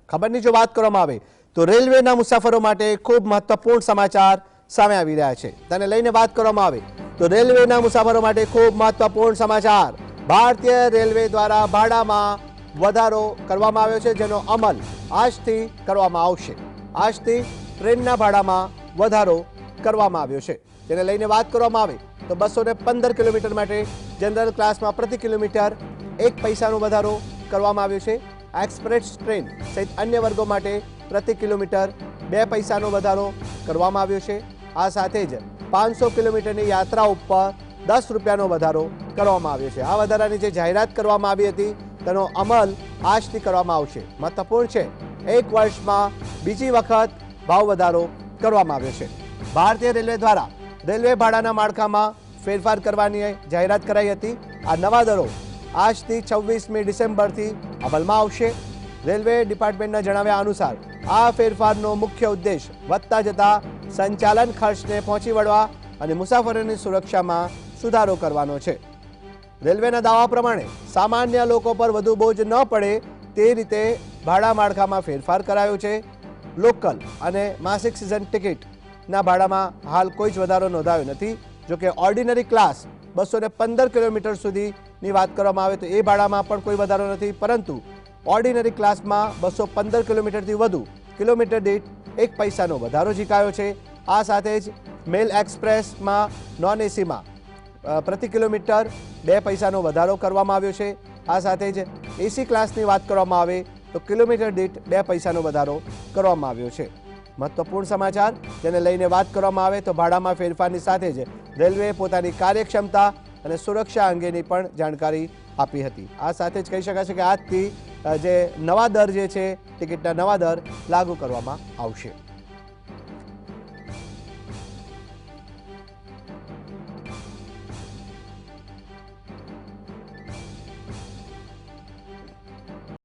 ખબરની જો વાત કરવામાં આવે તો રેલવેના મુસાફરો માટે ખૂબ મહત્વપૂર્ણ સમાચાર સામે આવી રહ્યા છે। તેને લઈને વાત કરવામાં આવે તો રેલવેના મુસાફરો માટે ખૂબ મહત્વપૂર્ણ સમાચાર। ભારતીય રેલવે દ્વારા ભાડામાં વધારો કરવામાં આવ્યો છે, જેનો અમલ આજથી કરવામાં આવશે। આજથી ટ્રેનના ભાડામાં વધારો કરવામાં આવ્યો છે। તેને લઈને વાત કરવામાં આવે તો 215 કિલોમીટર માટે જનરલ ક્લાસમાં પ્રતિ કિલોમીટર 1 પૈસાનો વધારો કરવામાં આવ્યો છે। એક્સપ્રેસ ટ્રેન સહિત અન્ય વર્ગો માટે પ્રતિ કિલોમીટર 2 પૈસાનો વધારો કરવામાં આવ્યો છે। આ સાથે જ 500 કિલોમીટરની યાત્રા ઉપર 10 રૂપિયાનો વધારો કરવામાં આવ્યો છે। આ વધારાની જે જાહેરાત કરવામાં આવી હતી તેનો અમલ આજથી કરવામાં આવશે। મહત્વપૂર્ણ છે, 1 વર્ષમાં બીજી વખત ભાવ વધારો કરવામાં આવ્યો છે। ભારતીય રેલવે દ્વારા રેલવે ભાડાના માળખામાં ફેરફાર કરવાની જાહેરાત કરાઈ હતી। આ નવા દરો આજથી 26મી ડિસેમ્બરથી અમલમાં આવશે। રેલવે ડિપાર્ટમેન્ટના જણાવ્યા અનુસાર આ ફેરફારનો મુખ્ય ઉદ્દેશ વધતા જતા સંચાલન ખર્ચને પહોંચી વળવા અને મુસાફરોની સુરક્ષામાં સુધારો કરવાનો છે। રેલવેના દાવા પ્રમાણે સામાન્ય લોકો પર વધુ બોજ ન પડે તે રીતે ભાડા માળખામાં ફેરફાર કરાયો છે। લોકલ અને માસિક સિઝન ટિકિટના ભાડામાં હાલ કોઈ જ વધારો નોંધાયો નથી। જોકે ઓર્ડિનરી ક્લાસ 215 કિલોમીટર સુધીની વાત કરવામાં આવે તો એ ભાડામાં પણ કોઈ વધારો નથી, પરંતુ ઓર્ડિનરી ક્લાસમાં 215 કિલોમીટરથી વધુ કિલોમીટર દીઠ 1 પૈસાનો વધારો ઝીકાયો છે। આ સાથે જ મેલ એક્સપ્રેસમાં નોન એસીમાં પ્રતિ કિલોમીટર 2 પૈસાનો વધારો કરવામાં આવ્યો છે। આ સાથે જ એસી ક્લાસની વાત કરવામાં આવે તો કિલોમીટર દીઠ 2 પૈસાનો વધારો કરવામાં આવ્યો છે। મહત્વપૂર્ણ સમાચાર, જેને લઈને વાત કરવામાં આવે તો ભાડામાં ફેરફારની સાથે જ રેલવેએ પોતાની કાર્યક્ષમતા અને સુરક્ષા અંગેની પણ જાણકારી આપી હતી। આ સાથે જ કહી શકાશે કે આજથી જે નવા દર જે છે ટિકિટના નવા દર લાગુ કરવામાં આવશે।